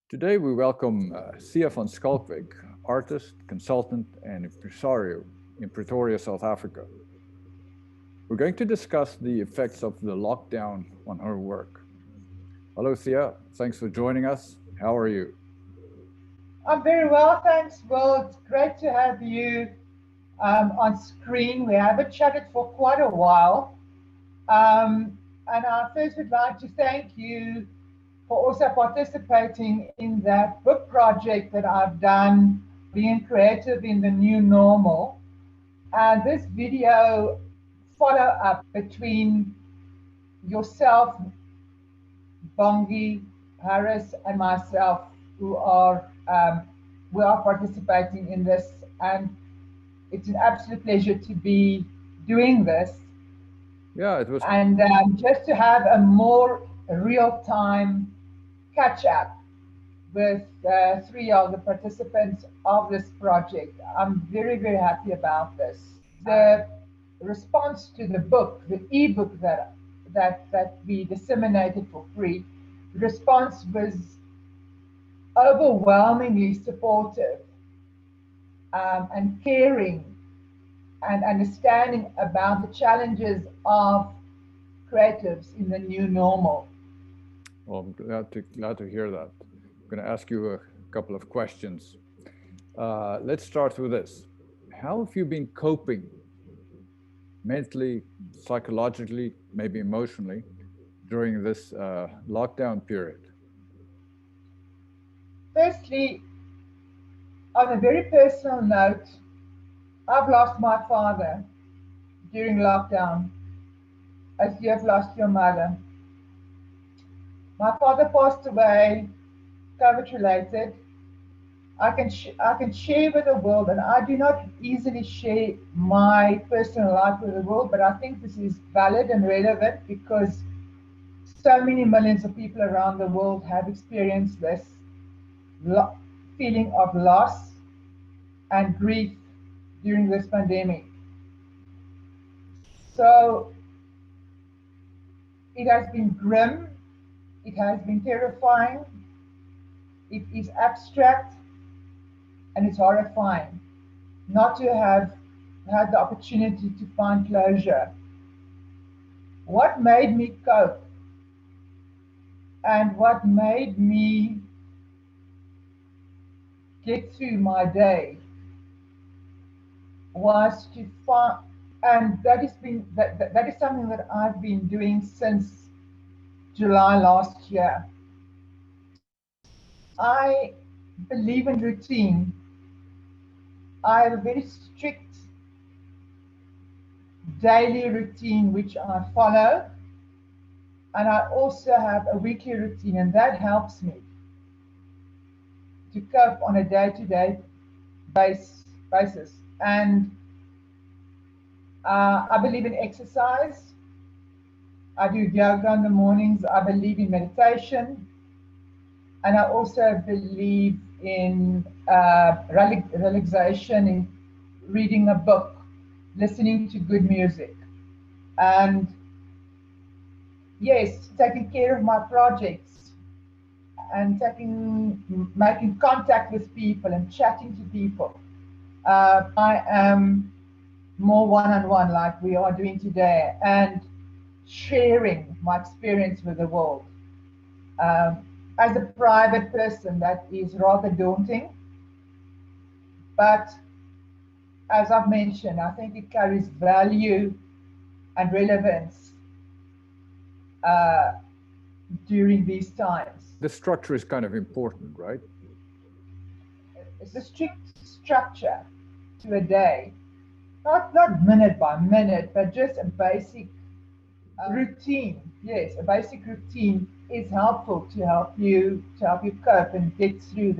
Today we welcome Thea Van Schalkwyk, artist, consultant, and impresario in Pretoria, South Africa. We're going to discuss the effects of the lockdown on her work. Hello, Thea. Thanks for joining us. How are you? I'm very well, thanks. Well, it's great to have you on screen. We haven't chatted for quite a while. And I first would like to thank you for also participating in that book project that I've done, Being Creative in the New Normal. And this video follow up between yourself, Bongi, Harris, and myself, who are we are participating in this, and it's an absolute pleasure to be doing this. Yeah, it was. And just to have a more real-time catch-up with three of the participants of this project. I'm very, very happy about this. The response to the book, the ebook that we disseminated for free, the response was overwhelmingly supportive and caring and understanding about the challenges of creatives in the new normal. Well, I'm glad to hear that. I'm going to ask you a couple of questions. Let's start with this. How have you been coping mentally, psychologically, maybe emotionally during this lockdown period? Firstly, on a very personal note, I've lost my father during lockdown, as you have lost your mother. My father passed away, COVID related. I can share with the world, and I do not easily share my personal life with the world, but I think this is valid and relevant because so many millions of people around the world have experienced this feeling of loss and grief during this pandemic. So it has been grim, it has been terrifying, it is abstract, and it's horrifying not to have had the opportunity to find closure. What made me cope and what made me get through my day was to find, and that is something that I've been doing since July last year. I believe in routine. I have a very strict daily routine which I follow, and I also have a weekly routine, and that helps me to cope on a day-to-day basis. And I believe in exercise. I do yoga in the mornings. I believe in meditation, and I also believe in relaxation, in reading a book, listening to good music, and yes, taking care of my projects and making contact with people and chatting to people. I am more one-on-one like we are doing today and sharing my experience with the world. Um, as a private person, that is rather daunting, but as I've mentioned, I think it carries value and relevance uh, during these times. The structure is kind of important, right? It's a strict structure to a day, not minute by minute, but just a basic routine. Yes, a basic routine is helpful to help you cope and get through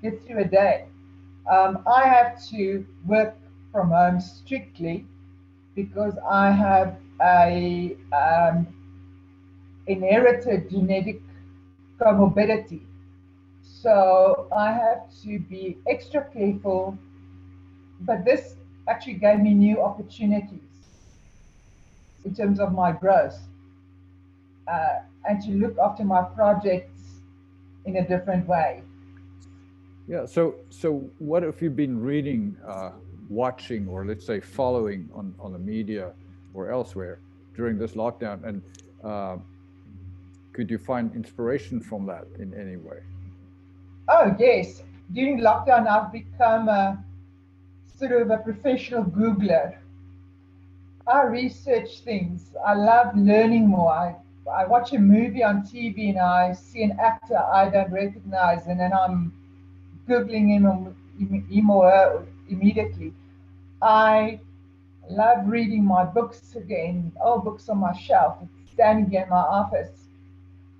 a day. I have to work from home strictly because I have a inherited genetic comorbidity. So I have to be extra careful, but this actually gave me new opportunities in terms of my growth and to look after my projects in a different way. Yeah. So what have you been reading, watching, or let's say following on the media or elsewhere during this lockdown? And uh, could you find inspiration from that in any way? Oh, yes. During lockdown, I've become a sort of a professional Googler. I research things. I love learning more. I watch a movie on TV and I see an actor I don't recognize, and then I'm Googling him or her immediately. I love reading my books again, old books on my shelf, standing here in my office.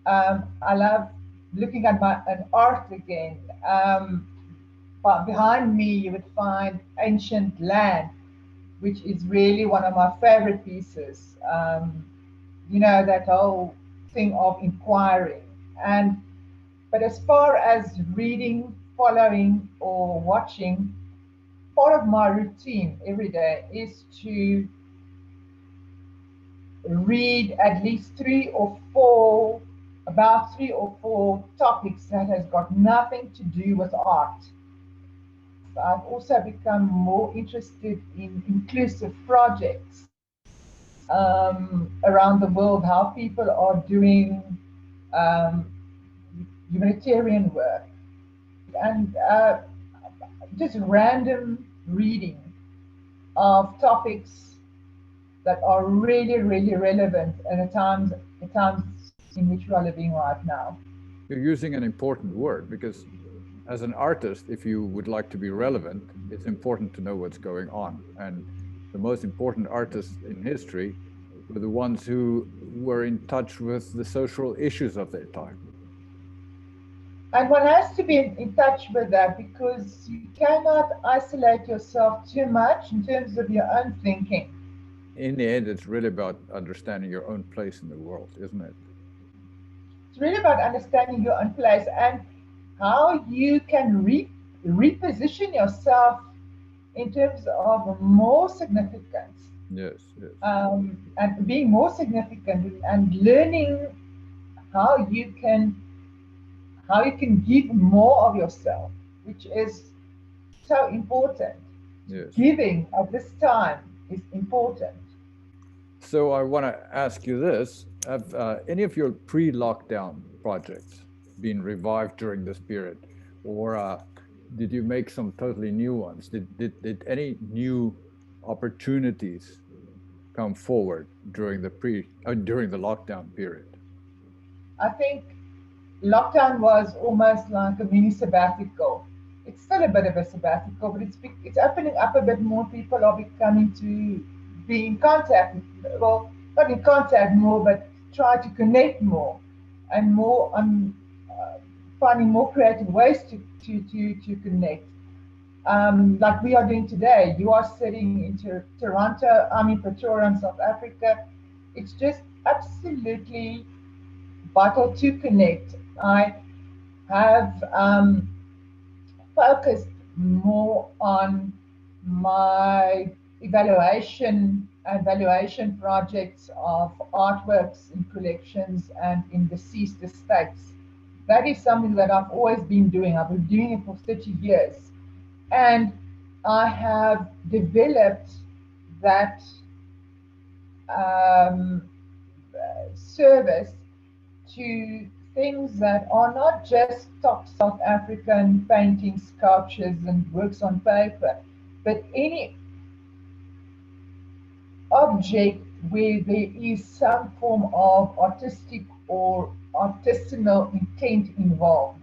I love looking at my an art again. But behind me, you would find ancient land, which is really one of my favorite pieces. That whole thing of inquiring. And but as far as reading, following, or watching, part of my routine every day is to read at least about 3 or 4 topics that has got nothing to do with art. I've also become more interested in inclusive projects around the world, how people are doing um, humanitarian work, and just random reading of topics that are really, really relevant in the times in which we are living right now. You're using an important word because, as an artist, if you would like to be relevant, it's important to know what's going on. And the most important artists in history were the ones who were in touch with the social issues of their time. And one has to be in touch with that because you cannot isolate yourself too much in terms of your own thinking. In the end, it's really about understanding your own place in the world, isn't it? It's really about understanding your own place and how you can reposition yourself in terms of more significance, Yes, yes. and being more significant and learning how you can how you can give more of yourself, which is so important. Yes. Giving at this time is important. So I want to ask you this. Have any of your pre-lockdown projects been revived during this period? Or did you make some totally new ones? Did any new opportunities come forward during during the lockdown period? I think lockdown was almost like a mini sabbatical. It's still a bit of a sabbatical, but it's opening up a bit more. People are becoming to be in contact. Well, not in contact more, but try to connect more and more on finding more creative ways to connect. Like we are doing today. You are sitting in Toronto. I'm in Pretoria, in South Africa. It's just absolutely vital to connect. I have focused more on my evaluation projects of artworks in collections and in deceased estates. That is something that I've always been doing. I've been doing it for 30 years. And I have developed that um, service to things that are not just top South African paintings, sculptures, and works on paper, but any object where there is some form of artistic or artisanal intent involved.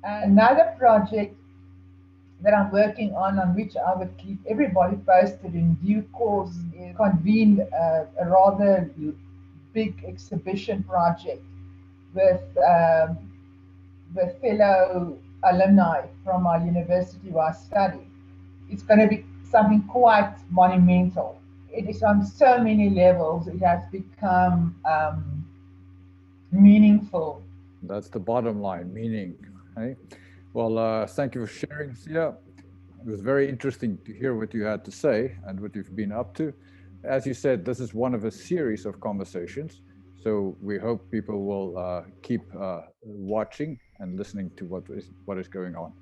Another project that I'm working on which I would keep everybody posted in due course, is convene a rather big exhibition project with fellow alumni from our university where I study. It's going to be something quite monumental. It is on so many levels. It has become meaningful. That's the bottom line, meaning. Hey? Well, thank you for sharing, Sia. It was very interesting to hear what you had to say and what you've been up to. As you said, this is one of a series of conversations. So we hope people will keep watching and listening to what is going on.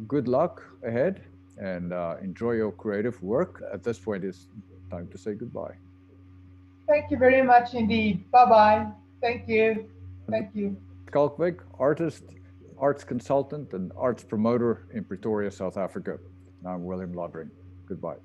Good luck ahead, and enjoy your creative work. At this point, it's time to say goodbye. Thank you very much indeed. Bye-bye. Thank you. Thank you. Schalkwyk, artist, arts consultant, and arts promoter in Pretoria, South Africa. I'm William Lottering. Goodbye.